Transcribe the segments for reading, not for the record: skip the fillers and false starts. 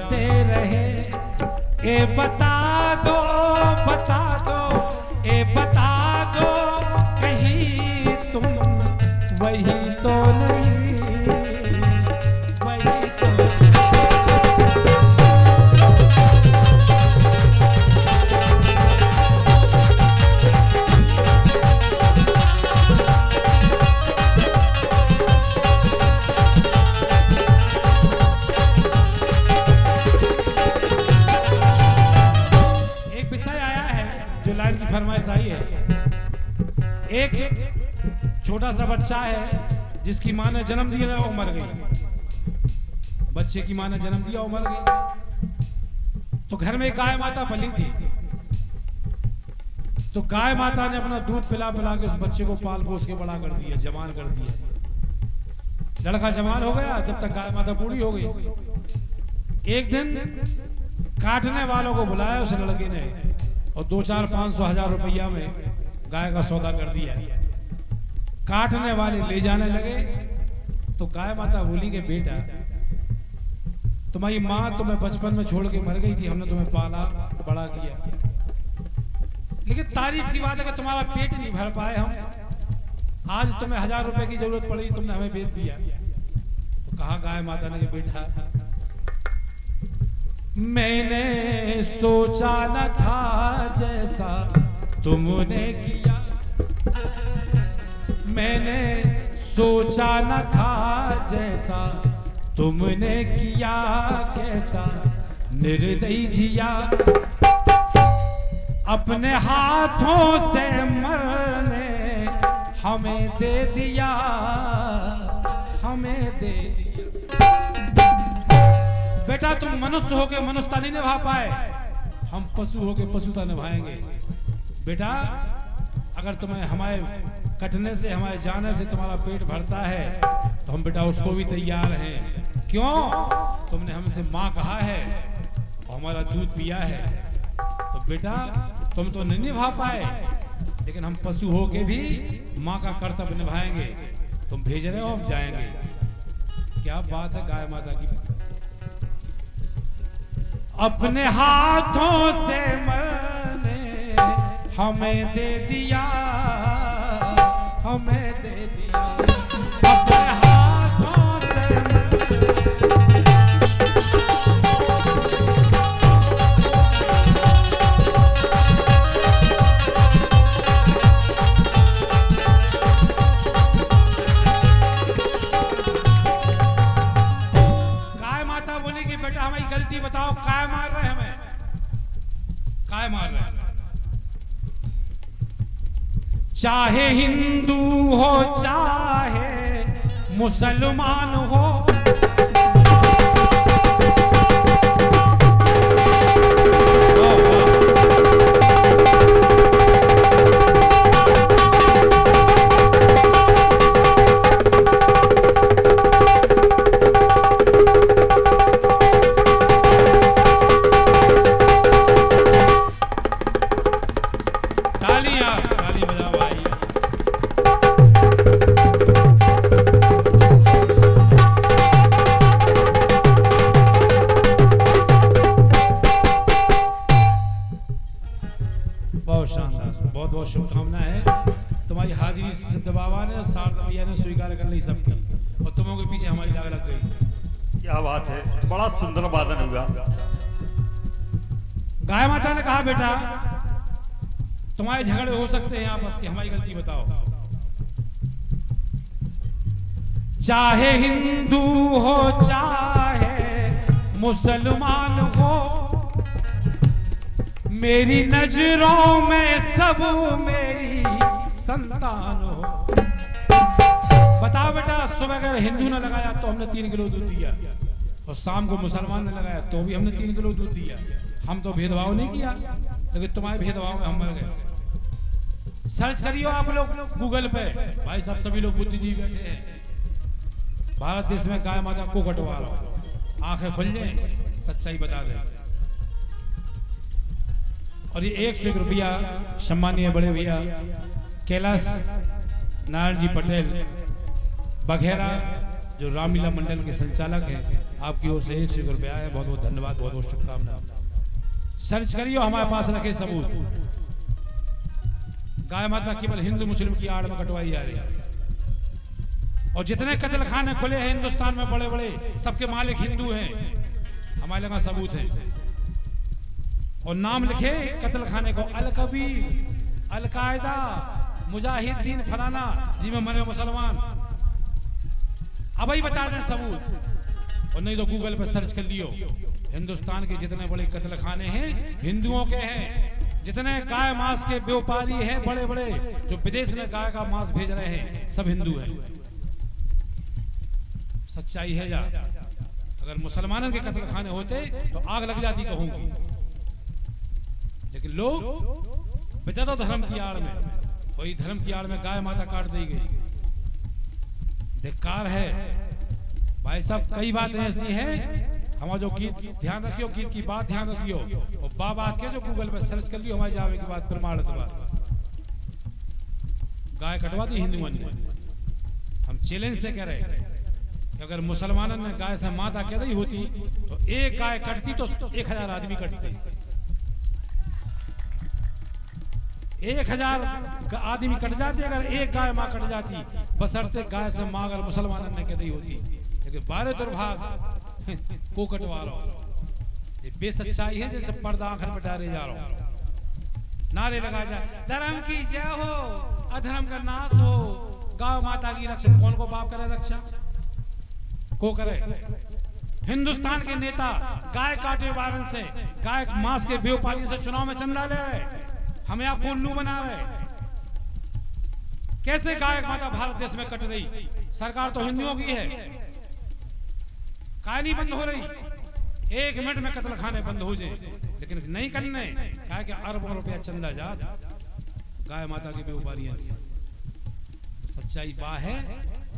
जाते रहे। ए बता दो ए बता दो कहीं तुम वही तो नहीं, वही तो। फरमाइश आई है। एक छोटा सा बच्चा है जिसकी माँ ने जन्म दिया वो मर गई। बच्चे की माँ ने जन्म दिया वो मर गई। तो घर में एक गाय माता पली थी। तो गाय माता ने अपना दूध पिला पिला के उस बच्चे को पाल पोस के बड़ा कर दिया, जवान कर दिया। लड़का जवान हो गया जब तक गाय माता बूढ़ी हो गई। एक दिन काटने वालों को बुलाया उस लड़के ने और 2-4-500 रुपया में गाय का सौदा कर दिया। काटने वाले ले जाने लगे तो गाय माता बोली कि बेटा तुम्हारी माँ तुम्हें बचपन में छोड़ के मर गई थी, हमने तुम्हें पाला बड़ा किया, लेकिन तारीफ की बात है कि तुम्हारा पेट नहीं भर पाए हम, आज तुम्हें 1000 रुपए की जरूरत पड़ी, तुमने हमें बेच दिया। तो कहा गाय माता ने कि बेटा मैंने सोचा न था जैसा तुमने किया, मैंने सोचा न था जैसा तुमने किया, कैसा निर्दयी जिया, अपने हाथों से मरने हमें दे दिया, हमें दे दिया। बेटा तुम मनुष्य होके मनुष्यता नहीं निभा पाए, हम पशु होके पशुता निभाएंगे। बेटा अगर तुम्हें हमारे कटने से हमारे जाने से तुम्हारा पेट भरता है तो हम बेटा उसको भी तैयार हैं। क्यों? तुमने हमसे माँ कहा है और हमारा दूध पिया है, तो बेटा तुम तो नहीं निभा पाए, लेकिन हम पशु होके भी माँ का कर्तव्य निभाएंगे। तुम भेज रहे हो हम जाएंगे। क्या बात है गाय माता की। अपने हाथों से मरने हमें दे दिया, हमें दे दिया, अपने हाथों से गाय माता बोली कि बेटा हमारी गलती बताओ, काय मार रहे हमें, काय मार रहे हैं? चाहे हिंदू हो चाहे मुसलमान हो, शुभकामना है। तुम्हारी हाजिरी सिद्ध बाबा ने शारद मैया ने स्वीकार कर ली सबकी, और तुमों के पीछे हमारी लाग लग गई। क्या बात है, बड़ा सुंदर वादन हुआ। गाय माता ने कहा बेटा तुम्हारे झगड़े हो सकते हैं आपस के, हमारी गलती बताओ। चाहे हिंदू हो चाहे मुसलमान हो, मेरी नजरों में सब मेरी संतान हो। बताओ बेटा सुबह अगर हिंदू ने लगाया तो हमने 3 किलो दूध दिया, और शाम को मुसलमान ने लगाया तो भी हमने 3 किलो दूध दिया। हम तो भेदभाव नहीं किया, लेकिन तुम्हारे भेदभाव में हम मर गए। सर्च करियो आप लोग गूगल पे, भाई साहब सभी लोग बुद्धिजीवी बैठे हैं। भारत देश में गाय माता को कटवा रहा हूं, आंखें खुल जाए, सच्चाई बता दे। और ये 101 रुपया सम्मानीय बड़े भैया कैलाश नारायण जी पटेल बघेरा जो रामलीला मंडल के संचालक हैं, आपकी ओर से 1 रुपया है, बहुत बहुत धन्यवाद, बहुत बहुत शुभकामनाएं। सर्च करियो, हमारे पास रखे सबूत। गाय माता केवल हिंदू मुस्लिम की आड़ में कटवाई जा रही है, और जितने कत्ल खाने खुले हैं हिंदुस्तान में बड़े बड़े, सबके मालिक हिंदू हैं, हमारे लगा सबूत है। और नाम लिखे कत्ल खाने को, अल कबीर, अल कायदा, मुजाहिदीन फलाना, जिसमें मरे मुसलमान। अब ही बता दें सबूत, और नहीं तो गूगल पर सर्च कर लियो। हिंदुस्तान के जितने बड़े कत्ल खाने हैं हिंदुओं के हैं, जितने गाय मांस के व्यापारी हैं बड़े बड़े जो विदेश में गाय का मांस भेज रहे हैं, सब हिंदू हैं। सच्चाई है या? अगर मुसलमानों के कत्ल खाने होते तो आग लग जाती कहूंगी, लेकिन लोग बिदअत धर्म की आड़ में, वही धर्म की आड़ में गाय माता काट दी गई। धिक्कार है भाई साहब। कई बातें ऐसी हैं, हमारा जो गीत ध्यान रखियो, गीत की बात ध्यान रखियो, और बात के जो गूगल पे सर्च कर लियो, हमारे जावे की बात प्रमाणित बात। गाय कटवा दी हिंदुओं ने, हम चैलेंज से कह रहे कि अगर मुसलमानों ने गाय से माता कह दी होती तो एक गाय कटती तो 1000 आदमी कटते। 1000 आदमी कट जाते अगर एक गाय माँ कट जाती, बशर्ते गाय से माँ अगर मुसलमानों ने कह दी होती। लेकिन बारे दुर्भाग को कटवा रहा हूं। ये बेसच्चाई है, जैसे पर्दा आंख में डाले जा रहा हूं। नारे लगाए जाए, धर्म की जय हो, अधर्म का नाश हो, गौ माता की रक्षा। कौन को बाप करे रक्षा? को करे? हिंदुस्तान के नेता गाय काटे वारन से, गाय मांस के व्यापारी से चुनाव में चंदा ले रहे, हमें आप उल्लू बना रहे। कैसे गाय माता भारत देश में कट रही? सरकार तो हिंदुओं की है, काय नहीं बंद हो रही? 1 मिनट में कत्ल खाने बंद हो जाए, लेकिन नहीं करने काय के अरबों रुपया चंदा जा गाय माता के व्यापारियों से। सच्चाई बा है,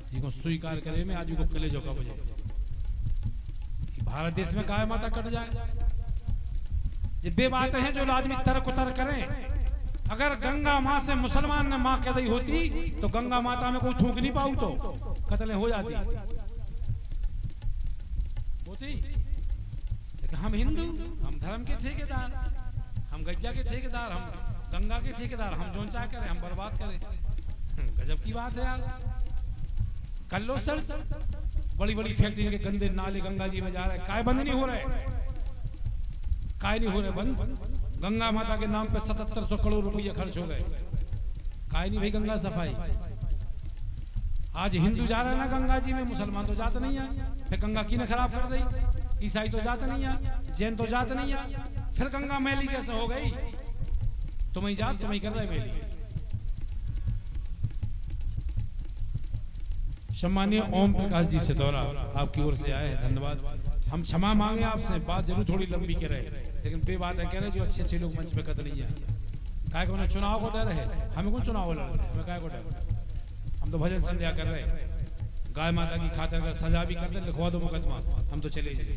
जिनको स्वीकार करे में आज को कले जो कब जाए भारत देश में गाय माता कट जाए। ये बे बातें हैं जो आदमी तर्क उतर करें। अगर गंगा माँ से मुसलमान ने माँ कह दी होती तो गंगा माता में कोई थूक नहीं पाऊ तो कत्लें हो जाती होती। लेकिन हम हिंदू, हम धर्म के ठेकेदार, हम गज्जा के ठेकेदार, हम गंगा के ठेकेदार, हम जोन चाह करें हम बर्बाद करें। गजब की बात है यार। कर लो सर्च, बड़ी बड़ी फैक्ट्री के गंदे नाले गंगा जी में जा रहे, काय बंद नहीं हो रहे? काय नहीं हो रहे बंद? गंगा माता के नाम पे 7700 करोड़ रुपये खर्च हो गए, काय नहीं भाई गंगा सफाई। आज हिंदू जा रहा है ना गंगा जी में, मुसलमान तो जाते नहीं है। फिर गंगा की ने खराब कर दी, ईसाई तो जाते नहीं है, जैन तो जाते नहीं है, फिर गंगा मैली कैसे हो गई? तुम्हें जात तुम्हें कर रहे मैली। सम्मानीय ओम प्रकाश जी से दौरा आपकी ओर से आए हैं, धन्यवाद। हम क्षमा मांगे आपसे, बात जरूर थोड़ी लंबी कह रहे, लेकिन बे बात है कह रहे जो अच्छे अच्छे लोग मंच पे कत नहीं है। काय को चुनाव को डर है, हमें कौन चुनाव लड़ रहे, हमें काय को डर? हम तो भजन संध्या कर रहे हैं। गाय माता की खातिर अगर सजा भी कर दे, लिखवा दो मुकदमा, हम तो चले जाए।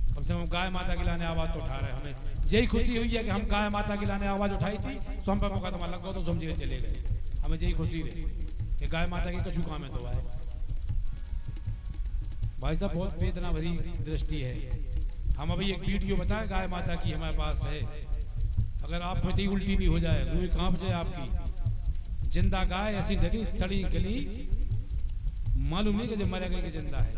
कम से कम गाय माता की लाने आवाज तो उठा रहे। हमें यही खुशी हुई है कि हम गाय माता की लाने आवाज उठाई थी तो हम पे मुकदमा लगो तो समझे चले गए। हमें यही खुशी रही कि गाय माता की कछु काम है तो आए। भाई साहब बहुत वेदना भरी दृष्टि है। हम अभी एक वीडियो बताएं गाय माता की हमारे पास है, अगर आप में ही उल्टी नहीं हो जाए, रूह कांप जाए आपकी। जिंदा गाय ऐसी ढकी सड़ी गली, मालूम नहीं कि जब मरे गई कि जिंदा है।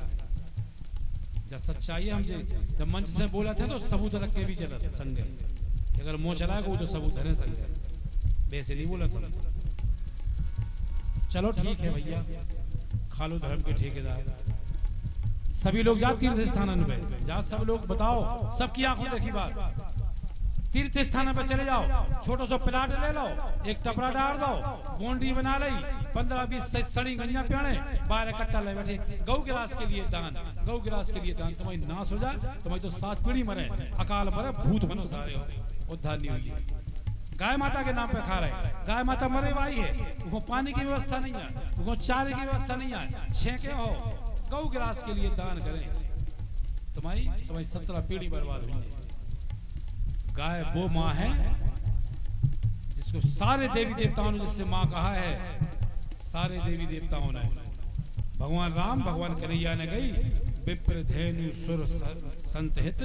जब सच्चाई हम जब मंच से बोला था तो सबूत रख के भी चला संगे, अगर मुंह चलाएगा वो तो सबूत है संगे, वैसे नहीं बोला था। चलो ठीक है भैया, खालो धर्म के ठेकेदार। सभी लोग जा तीर्थ स्थानन पे जा, सब लोग बताओ, सबकी आंखों देखी बात। तीर्थ स्थान पर चले जाओ, छोटो सो प्लाट ले लो, एक टपरा डाल दो, बाउंड्री बना ली, 15-20 सड़ी गंजा पेड़े, बाहर इकट्ठा ले बैठे। गौ गिलास के लिए दान, गौ गिलास के लिए दान। तुम्हारी नाश हो जाए, तुम्हारी तो 7 पीढ़ी मरे, अकाल मरे, भूत बनो सारे हो, उद्धार नहीं हुई। गाय माता के नाम पे खा रहे, गाय माता मरे भाई है, उनको पानी की व्यवस्था नहीं है, उनको चारे की व्यवस्था नहीं है, छेके हो। गौ गिलास के लिए दान करें, तुम्हारी 17 पीढ़ी बर्बाद हुई है। गाय वो माँ है जिसको सारे देवी देवताओं ने जिससे माँ कहा है, सारे देवी देवताओं ने। भगवान राम भगवान कन्हैया ने गई विप्र धेनु सुर संत हित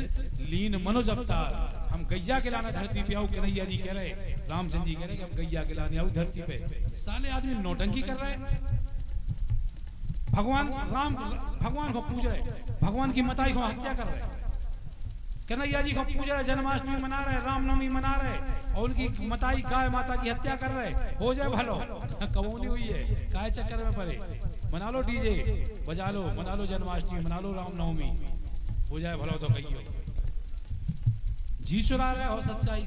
लीन मनोज अवतार। हम गैया के लाना धरती पे आओ, कन्हैया जी कह रहे, रामचंद्र जी कह रहे कि हम गैया के लाने आओ धरती पे। साले आदमी नौटंकी कर रहे हैं, भगवान को पूज रहे, भगवान की मताई को हत्या कर रहे, कन्हैया जी को पूज रहे, जन्माष्टमी मना रहे, रामनवमी मना रहे, और उनकी मताई गाय माता की हत्या कर रहे। हो जाए भलो, कबूली हुई है, काय चक्कर में पड़े। मना लो डीजे बजा लो, मना लो जन्माष्टमी, मना लो रामनवमी, हो जाए भलो तो कहियो। जी चुरा रहे हो सच्चाई।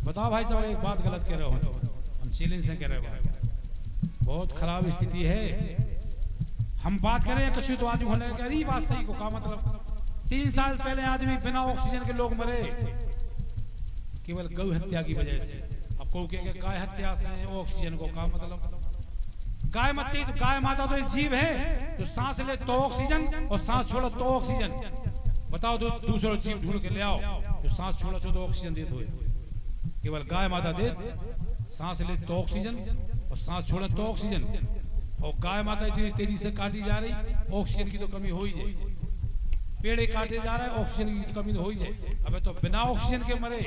बताओ भाई साहब, एक बात गलत कह रहे हो तो हम चैलेंज से कह रहे हो, बहुत खराब स्थिति है। हम बात करें कछु तो आदमी होने की बात सही को का मतलब। 3 साल पहले आदमी बिना ऑक्सीजन के लोग मरे केवल गौ हत्या की वजह से। अब को के गाय हत्या से ऑक्सीजन को का मतलब। गाय मत्ती तो गाय माता तो एक जीव है, तो सांस ले तो ऑक्सीजन और सांस छोड़ो तो ऑक्सीजन। बताओ तो दूसरा जीव ढूंढ के ले आओ तो सांस छोड़ो तो ऑक्सीजन देते हुए। केवल गाय माता दे, सांस ले तो ऑक्सीजन और सांस छोड़े तो ऑक्सीजन। और गाय माता इतनी तेजी से काटी जा रही, ऑक्सीजन की तो कमी हो ही जाए। पेड़ काटे जा रहे, ऑक्सीजन की कमी तो हो ही जाए। अबे तो बिना ऑक्सीजन के मरे,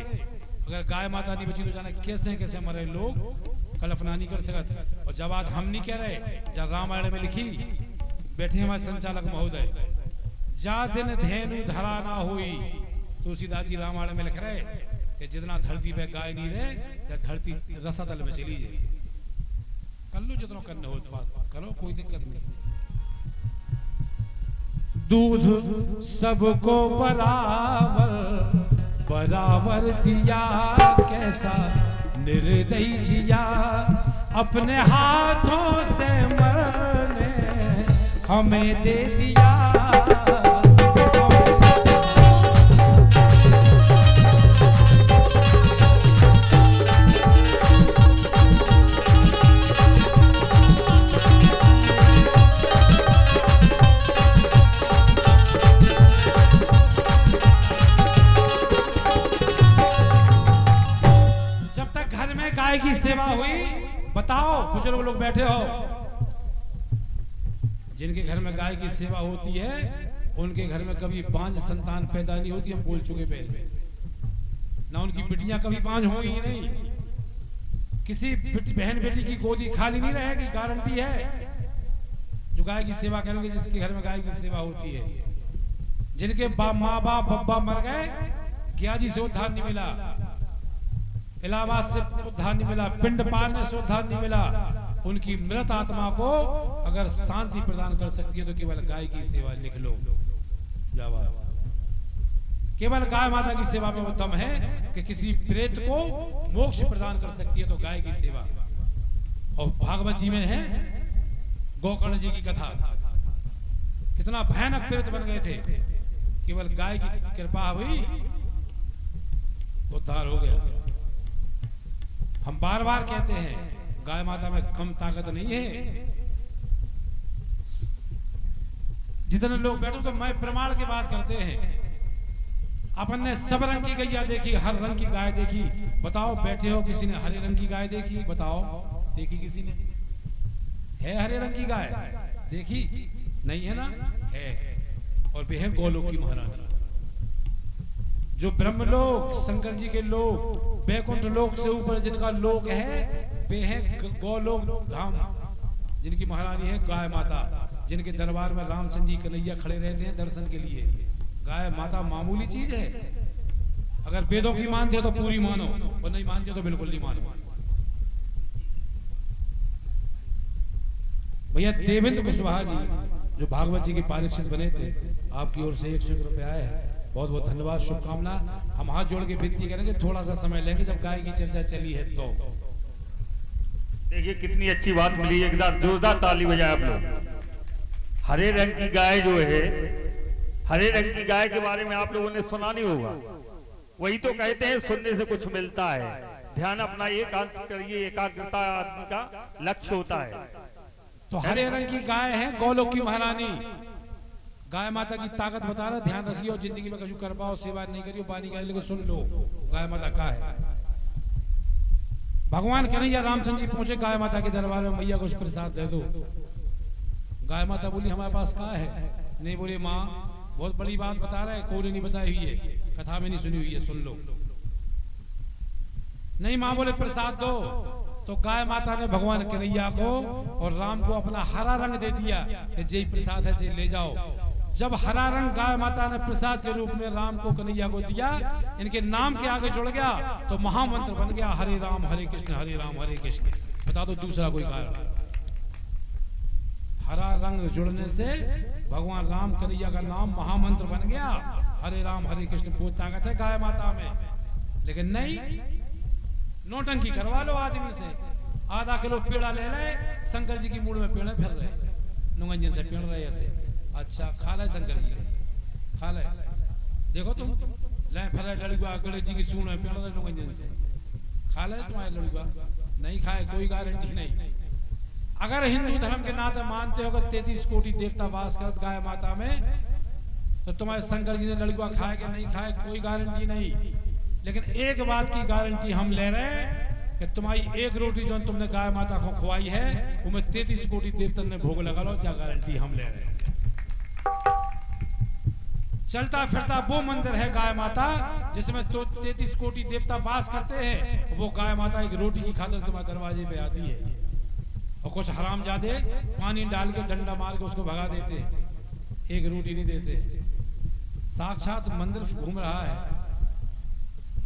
अगर गाय माता नहीं बची तो जाने कैसे कैसे मरे लोग, कल्पना नहीं कर सकत। और जब आज हम नहीं कह रहे, जब रामायण में लिखी बैठे हमारे संचालक महोदय, जा दिन धेनु धरा ना हुई, तुलसीदास जी रामायण में लिख रहे कि जितना धरती पे गाय नहीं रहे, धरती रसातल में चली जाए। कर लो जितना करने हो बात करो, कोई दिक्कत नहीं। दूध सबको बराबर बराबर दिया, कैसा निर्दयी जिया, अपने हाथों से मरने हमें दे दिया। गाय की सेवा हुई, बताओ बुजुर्ग लोग बैठे हो, जिनके घर में गाय की सेवा होती है उनके घर में कभी बांझ संतान पैदा नहीं होती। हम बोल चुके पहले, ना उनकी बिटियां कभी बांझ होंगी ही नहीं। किसी बहन बेटी की गोदी खाली नहीं रहेगी, गारंटी है। जो गाय की सेवा करेंगे, जिसके घर में गाय की सेवा होती है, जिनके माँ बाप बब्बा मर गए, गया जी से उद्धार नहीं मिला, इलाहाबाद से उद्धार नहीं मिला, पिंड पारने से उद्धार नहीं मिला, उनकी मृत आत्मा को अगर शांति प्रदान कर सकती है तो केवल गाय की सेवा। लिख लो, केवल गाय माता की सेवा में वो दम है कि किसी प्रेत को मोक्ष प्रदान कर सकती है, तो गाय की सेवा। और भागवत जी में है गोकर्ण जी की कथा, कितना भयानक प्रेत बन गए थे, केवल गाय की कृपा हुई, उद्धार हो गया। हम बार बार कहते हैं गाय माता में कम ताकत नहीं है। जितने लोग बैठो तो मैं प्रमाण की बात करते हैं। अपन ने सब रंग की गैया देखी, हर रंग की गाय देखी, बताओ बैठे हो किसी ने हरे रंग की गाय देखी? बताओ देखी किसी ने? है हरे रंग की गाय देखी? नहीं है ना? है। और वे है गोलोक की महारानी, जो ब्रह्मलोक शंकर जी के लोक, बैकुंठ लोक से ऊपर जिनका लोक है, वे है गोलोक धाम, जिनकी महारानी है गाय माता, जिनके दरबार में रामचंद्र जी कन्हैया खड़े रहते हैं दर्शन के लिए। गाय माता मामूली चीज है, अगर वेदों की मानते हो तो पूरी मानो, और नहीं मानते हो तो बिल्कुल नहीं मानो। भैया देवेंद्र कुशवाहा जी जो भागवत जी के पारीक्षित बने थे, आपकी ओर से 100 रुपए आए हैं, बहुत बहुत धन्यवाद, शुभकामना। हम हाथ जोड़ के विनती करेंगे, थोड़ा सा समय लेंगे, जब गाय की चर्चा चली है तो। देखिए कितनी अच्छी बात मिली, एकदम जोरदार ताली बजाए आप लोग। हरे रंग की गाय जो है, हरे रंग की गाय के बारे में आप लोगों ने सुना नहीं होगा। वही तो कहते हैं सुनने से कुछ मिलता है, ध्यान अपना एकांत करिए, एकाग्रता आदमी का लक्ष्य होता है। तो हरे रंग की गाय है गोलोक की महारानी, गाय माता की ताकत बता रहा, ध्यान रखिए। और जिंदगी में कभी कर पाओ, सेवा नहीं करियो, पानी का, लेकिन सुन लो गाय माता का है। भगवान कन्हैया रामचंद्र जी पहुंचे गाय माता के दरबार में, मैया को प्रसाद दे दो। गाय माता बोली हमारे पास कहाँ है? नहीं, बोले माँ बहुत बड़ी बात बता रहा है, कोई नहीं बताई हुई है, कथा में नहीं सुनी हुई है, सुन लो। नहीं माँ, बोले प्रसाद दो। तो गाय माता ने भगवान कन्हैया को और राम को अपना हरा रंग दे दिया कि जय प्रसाद है, जय ले जाओ। जब हरा रंग गाय माता ने प्रसाद के रूप में राम को कन्हैया को दिया, इनके नाम के आगे जुड़ गया तो महामंत्र बन गया हरे राम हरे कृष्ण हरे राम हरे कृष्ण। बता दो दूसरा कोई कारण? हरा रंग जुड़ने से भगवान राम कन्हैया का नाम महामंत्र बन गया, हरे राम हरे कृष्ण। बहुत ताकत है गाय माता में। लेकिन नहीं, नोटंकी करवा लो आदमी से, आधा किलो पेड़ा ले ले, शंकर जी की मूड में पेड़े फिर रहे, नुंगंजन से पेड़ रहे ऐसे। अच्छा खा ले शंकर जी ने, खा ले, देखो तुम ले फिर लड़ुआ गणेश जी की सूंड में पेड़ रहे नुंगंजन से, खा ले तुम्हारे लड़ुआ। नहीं खाए कोई गारंटी नहीं। अगर हिंदू धर्म के नाते मानते हो कि 33 कोटि देवता वास करत गाय माता में, तो तुम्हारे शंकर जी ने लड़ुआ खाए कि नहीं खाए कोई गारंटी नहीं। लेकिन एक बात की गारंटी हम ले रहे हैं कि तुम्हारी एक रोटी जो तुमने गाय माता को खुआई है, वो में 33 कोटि देवता ने भोग लगा लो, क्या गारंटी हम ले रहे हैं। चलता फिरता वो मंदिर है गाय माता जिसमें तो 33 कोटि देवता वास करते हैं। वो गाय माता एक रोटी की खातिर तुम्हारे दरवाजे पे आती है, और कुछ हरामजादे पानी डाल के डंडा मार के उसको भगा देते हैं, एक रोटी नहीं देते। साक्षात मंदिर घूम रहा है,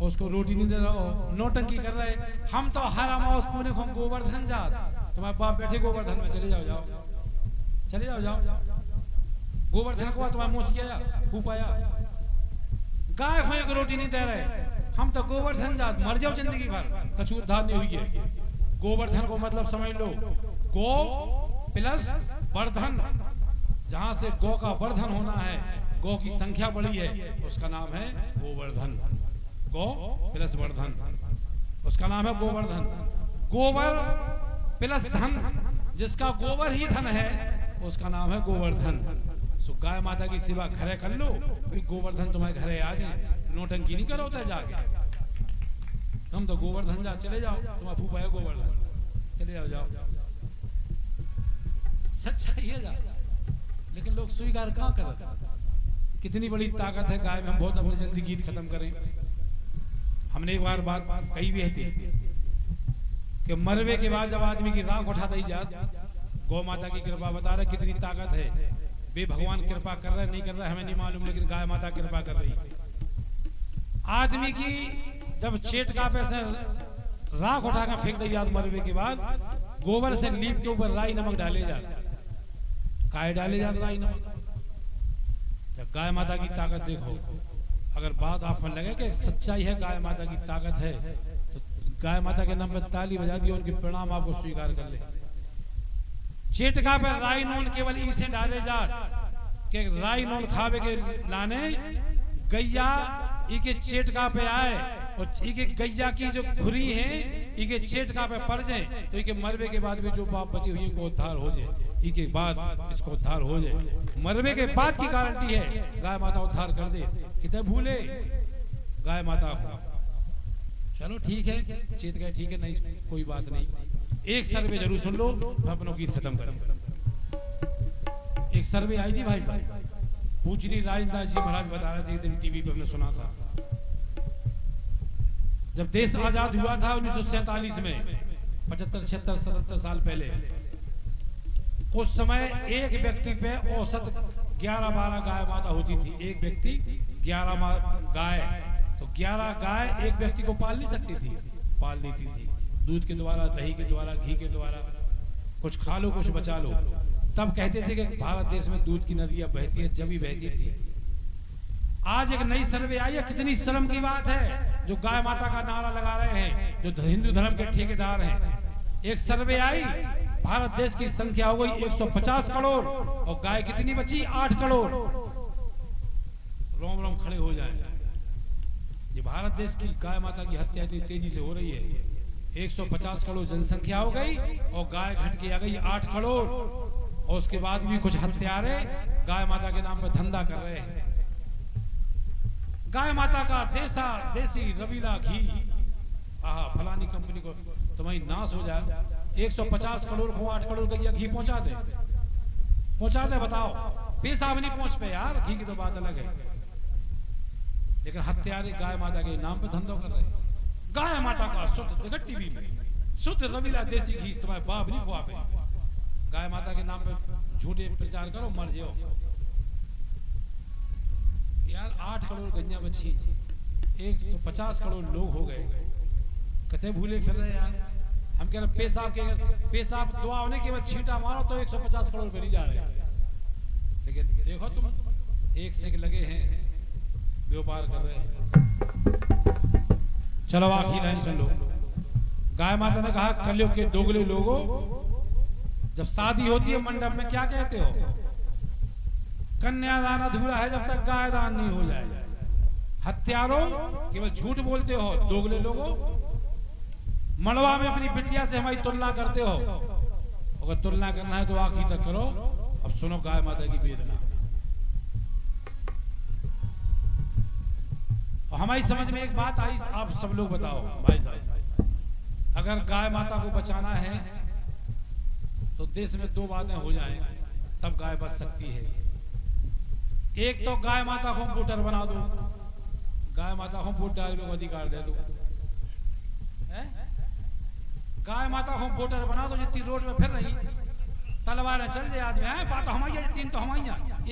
उसको रोटी नहीं दे रहा हो, नौटंकी कर रहे। हम तो हर अमावस पुणे को गोवर्धन जात, तुम्हारे बाप बैठे गोवर्धन में, चले जाओ जाओ चले जाओ जाओ। गोवर्धन को तुम्हारा मुंह किया फूपाया, गाय को एक रोटी नहीं दे रहे। हम तो गोवर्धन जात, मर जाओ जिंदगी भर, कछु उद्धार नहीं हुई है। गोवर्धन को मतलब समझ लो, गो प्लस वर्धन, जहां से गौ का वर्धन होना है, गौ की संख्या बड़ी है, उसका नाम है गोवर्धन। गौ प्लस वर्धन, उसका नाम है गोवर्धन। गोबर प्लस धन, जिसका गोबर ही धन है, उसका नाम है गोवर्धन। सो गाय माता की सेवा घरे कर लो, गोवर्धन तुम्हारे घरे आ जाए, नोटंकी नहीं करो उधर जाके। हम तो गोवर्धन जा, चले जाओ, तुम्हारा फूफा है गोवर्धन, चले जाओ जाओ। सच्चाई है जा, लेकिन लोग स्वीकार कहां करते। कितनी बड़ी ताकत है गाय में। हम बहुत अपनी जल्दी गीत खत्म करें। हमने एक बार बात कही भी थी कि मरवे के बाद जब आदमी की राख उठा दी जात, गौ माता की कृपा बता रहे कितनी ताकत है। वे भगवान कृपा कर रहे नहीं कर रहे हमें नहीं मालूम, लेकिन गाय माता कृपा कर रही। आदमी की जब चेटका पे से राख उठाकर फेंक दी जात मरवे के बाद, गोबर से लीप के ऊपर राई नमक डाले जाते। काय डाले जाते राई नमक। जब गाय माता की ताकत देखो, अगर बात आप में लगे कि सच्चाई है गाय माता की ताकत है, तो गाय माता के नाम पर ताली बजा दी, उनके प्रणाम आपको स्वीकार कर ले। चेटका पर राई नून केवल इसे डाले जात कि राई नून खावे के लाने गैया इके चेटका पे आए, और इके गैया की जो खुरी है इके चेटका पे पड़ जाए, तो इके मरवे के बाद भी जो पाप बची हुई को उद्धार हो जाए, इके बाद इसको उद्धार हो जाए। मरवे के बाद की गारंटी है गाय माता उद्धार कर दे। कितने भूले गाय माता को। चलो ठीक है, चेत गए, ठीक है, नहीं कोई बात नहीं। एक सर्वे जरूर सुन लो, मैं अपनों गीत खत्म करूं। एक सर्वे आई थी भाई साहब, पूजनी राजदास जी महाराज बता रहे थे, एक दिन टीवी पे हमने सुना था। जब देश आजाद हुआ था 1947 में, 75, 76, 77 साल पहले, उस समय एक व्यक्ति पे औसत 11-12 गाय माता होती थी। एक व्यक्ति 11 गाय, तो 11 गाय एक व्यक्ति को पाल नहीं सकती थी, पाल देती थी। दूध के द्वारा, दही के द्वारा, घी के द्वारा, कुछ खा लो कुछ बचा लो। तब कहते थे कि भारत देश में दूध की नदियां बहती है, जब ही बहती थी। आज एक नई सर्वे आई है, कितनी शर्म की बात है, जो गाय माता का नारा लगा रहे हैं, जो हिंदू धर्म के ठेकेदार हैं। एक सर्वे आई, भारत देश की संख्या हो गई 150 करोड़, और गाय कितनी बची? 8 करोड़। रोम रोम खड़े हो जाए। ये भारत देश की गाय माता की हत्या इतनी तेजी से हो रही है। 150 करोड़ जनसंख्या हो गई, और गाय घट के आ गई 8 करोड़। और उसके बाद भी कुछ हत्यारे गाय माता के नाम पर धंधा कर रहे हैं। गाय माता का देसी रवीला घी, आहा, फलानी कंपनी को तुम्हारी नाश हो जाए। 150 करोड़ को 8 करोड़ का घी पहुंचा दे। पहुंचा दे, बताओ। पेशाब नहीं पहुंच पे यार, घी की तो बात अलग है, लेकिन हत्यारे गाय माता के नाम पे धंधो कर रहे हैं। गाय माता का शुद्ध, देखा टीवी में, शुद्ध रवीला देसी घी तुम्हारे बाप नहीं खुआ पे। गाय माता के नाम पे झूठे प्रचार करो, मर जाओ यार। 8 करोड़ गंजा बची, 150 करोड़ लोग हो गए, कते भूले फिर रहे यार। हम कह रहे पेशाब दुआ होने के बाद छींटा मारो तो 150 करोड़ बनी जा रहे हैं, लेकिन देखो तुम एक से लगे हैं व्यापार कर रहे हैं। चलो आखिरी लाइन सुन लो। गाय माता ने कहा, कलयुग के दोगले लोगों, जब शादी होती है मंडप में क्या कहते हो? कन्यादान अधूरा है जब तक गाय दान नहीं हो जाए। हत्यारों, केवल झूठ बोलते हो दोगले लोगों। मड़वा में अपनी बिटिया से हमारी तुलना करते हो, अगर तुलना करना है तो आखिरी तक करो। अब सुनो गाय माता की वेदना। और हमारी समझ में एक बात आई, आप सब लोग बताओ भाई साहब, अगर गाय माता को बचाना है तो देश में 2 बातें हो जाएं, तब गाय बच सकती है। एक तो गाय माता को वोटर बना दो, गाय माता को वोट डालने का अधिकार दे दो। गाय माता को वोटर बना दो, जितनी रोड में फिर रही तलवारें चल जाए आदमी है, बात हमारी है, 3 तो हमारी,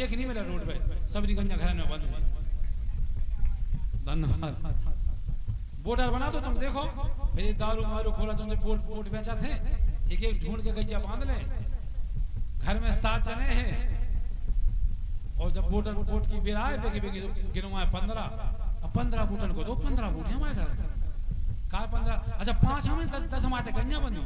एक नहीं मिला रोड पे, सबरी गंजा घर में बंद है। धन्यवाद। वोटर बना दो, तुम देखो भाई दारू मारू खोला, तुमने वोट बेचा थे, एक एक ढूंढ के गैया बांध ले, घर में 7 जने हैं, और जब वोट की बेर आए बेगी बेगी गिनवाए 15, अब 15 वोटर को दो, 15 वोट है हमारे घर में। कहा 15, अच्छा 5 हमें 10 हमारे गंजा बंदी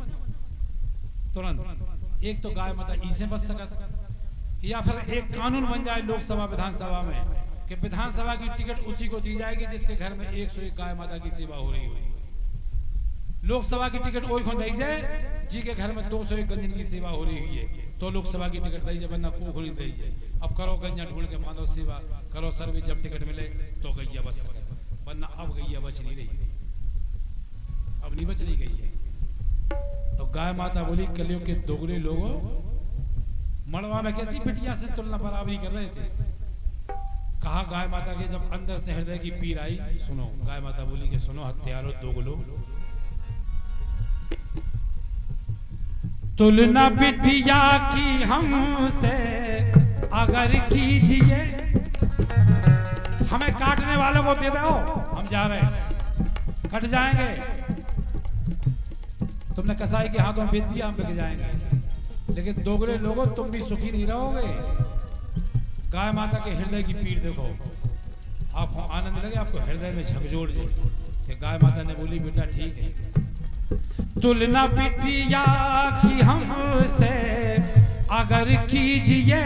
तुरंत। एक तो गाय माता इसे बच सकत, या फिर एक कानून बन जाए लोकसभा विधानसभा में कि विधानसभा की टिकट उसी को दी जाएगी जिसके घर में 101 गाय माता की सेवा हो रही होगी। लोकसभा की टिकट वही को दी जाए जी के घर में 201 गंजन की सेवा हो रही है, तो लोकसभा की टिकट दी जाए, वरना कोख नहीं दी जाए। अब करो गंजा ढूंढ के बांधो सेवा करो सर्विस, जब टिकट मिले तो गैया बच सके, वरना अब गैया बच नहीं रही, अब नहीं बच रही गैया। तो गाय माता बोली, कलयुग के दोगले लोगों, मड़वा में कैसी बिटिया से तुलना बराबरी कर रहे थे। कहा गाय माता के जब अंदर से हृदय की पीर आई, सुनो गाय माता बोली कि सुनो हत्यारों दोगलो, तुलना बिटिया की हमसे अगर कीजिए, हमें काटने वालों को दे दो, हम जा रहे हैं, कट जाएंगे। तुमने कसाई के हाथों में बेच दिया, हम बिक जाएंगे। लेकिन दोगले लोगों, तुम भी सुखी नहीं रहोगे। गाय माता के हृदय की पीड़ देखो, आपको आनंद लगे, आपको हृदय में झकझोर जाए कि गाय माता ने बोली बेटा ठीक है, तुलना बिटिया की हमसे अगर कीजिए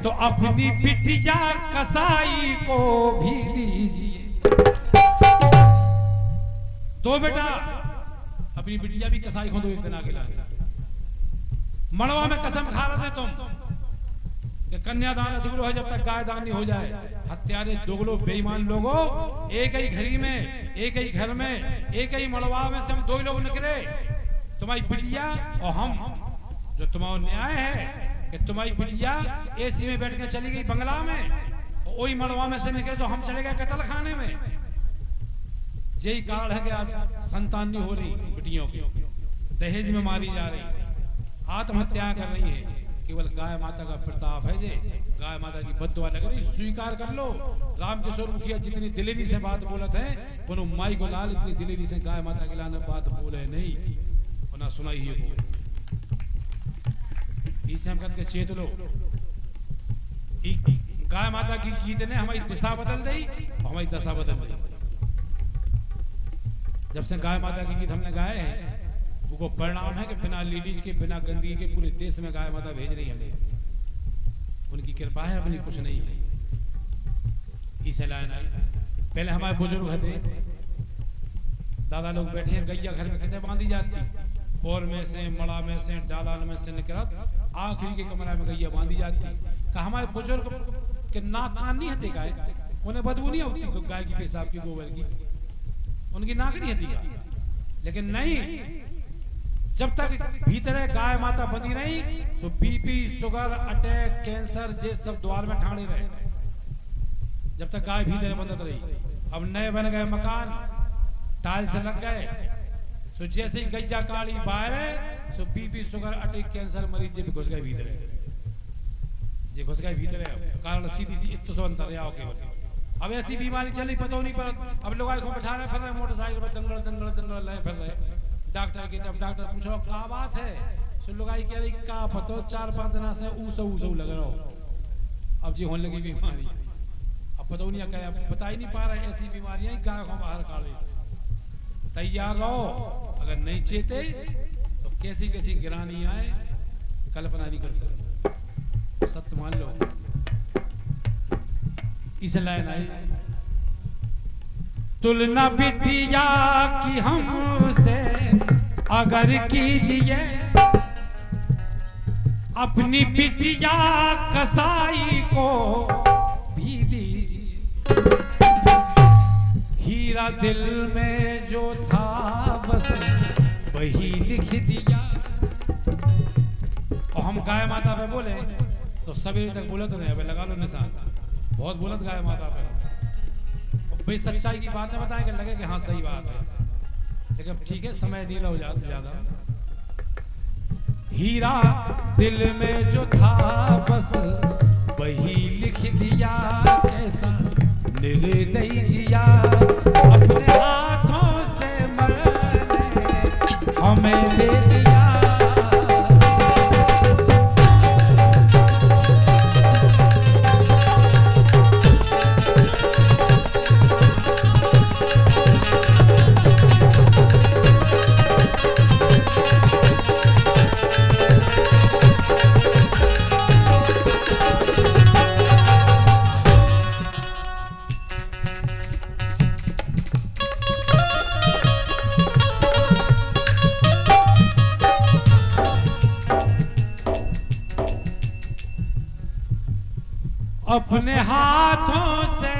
तो अपनी बिटिया कसाई को भी दीजिए। दो बेटा, अपनी बिटिया भी कसाई को दो, एक दिन आगे लाने। मड़वा में कसम खा रहे थे तुम कि कन्यादान अधूरा है जब तक गाय दान नहीं हो जाए। हत्यारे दोगलो बेईमान लोगों, एक ही घड़ी में, एक ही घर में, एक ही मड़वा में से हम 2 लोग निकले, तुम्हारी बिटिया और हम। जो तुम्हारा न्याय है कि तुम्हारी बिटिया एसी में बैठ के चली गई बंगला में, और वही मड़वा में से निकले तो हम चले गए कत्ल खाने में। यही कारण है कि आज संतान नहीं हो रही, बिटियों की दहेज में मारी जा रही, आत्महत्याएं कर रही है। केवल गाय माता का प्रताप है, जे गाय माता की बद्दुआ लग रही, स्वीकार कर लो। रामकिशोर मुखिया जितनी दिलेरी से बात बोलत है, पुनो माई को लाल इतनी दिलेरी से गाय माता के लाने बात बोले नहीं, और ना सुनाई ही बोल। इसे हम कहते चेत लो, गाय माता की गीत ने हमारी दिशा बदल दी और हमारी दशा बदल दी। जब से गाय माता के गीत हमने गाए हैं, वो परिणाम है कि बिना लेडीज के, बिना गंदगी के पूरे देश में गाय माता भेज रही हमें। उनकी कृपा है, अपनी कुछ नहीं है। इसे लाइन आई, पहले हमारे बुजुर्ग थे, दादा लोग बैठे हैं, गैया घर में कहते बांधी जाती, बोर में से, मड़ा में से, डालान में से निकलत आखिरी के कमरा में गैया बांधी जाती। कहा हमारे बुजुर्ग के नाक कान नहीं हते गाय, उन्हें बदबू नहीं होती गाय की, पेशाब की, गोबर की, उनकी नाक नहीं हती। लेकिन नहीं, जब तक भीतरे गाय माता बंधी रही तो बीपी शुगर अटैक कैंसर जे सब द्वार में ठाणे रहे, जब तक गाय भीतरे बंधत रही। अब नए बन गए मकान, टाइल्स लग गए, सो जैसे ही गैजा काली बाहर है सो बीपी शुगर अटैक कैंसर मरीज जे भी घुस गए भीतरे, जे घुस गए भीतरे। कारण सीधी सी इतो सो अंतर आओ केवल। अब ऐसी बीमारी चली पता नहीं पर अब लोग को बैठा रहे फिर रहे मोटरसाइकिल पर दंगल दंगल दंगल लगे फिर रहे। डॉक्टर के जब डॉक्टर पूछो क्या बात है, सो लुगाई कह रही का पतो 4-5 दिन से ऊसो लग रहा हो। अब जी होने लगी बीमारी, अब पता नहीं क्या बता ही नहीं पा रहे। ऐसी बीमारियां गाय को बाहर काढ़े से तैयार रहो। अगर नहीं चेते तो कैसी कैसी गिरानी आए कल्पना नहीं कर सकते। सत्य मान लो। इस लाइन आई, तुलना बिटिया की हमसे अगर कीजिए, अपनी बिटिया कसाई को भी दीजिए। हीरा दिल में जो था बस वही लिख दिया। और हम गाय माता पे बोले तो सवेरे तक बोलते रहे। अबे लगा लो निशान, बहुत बोलत गाय माता पे। भाई सच्चाई की बातें बताएं कि लगे कि हाँ सही बात है, लेकिन ठीक है समय नहीं लो ज्यादा। हीरा दिल में जो था बस वही लिख दिया, कैसा निर्दयी जिया। अपने हाथों से मरने हमें दे दिया। अपने हाथों से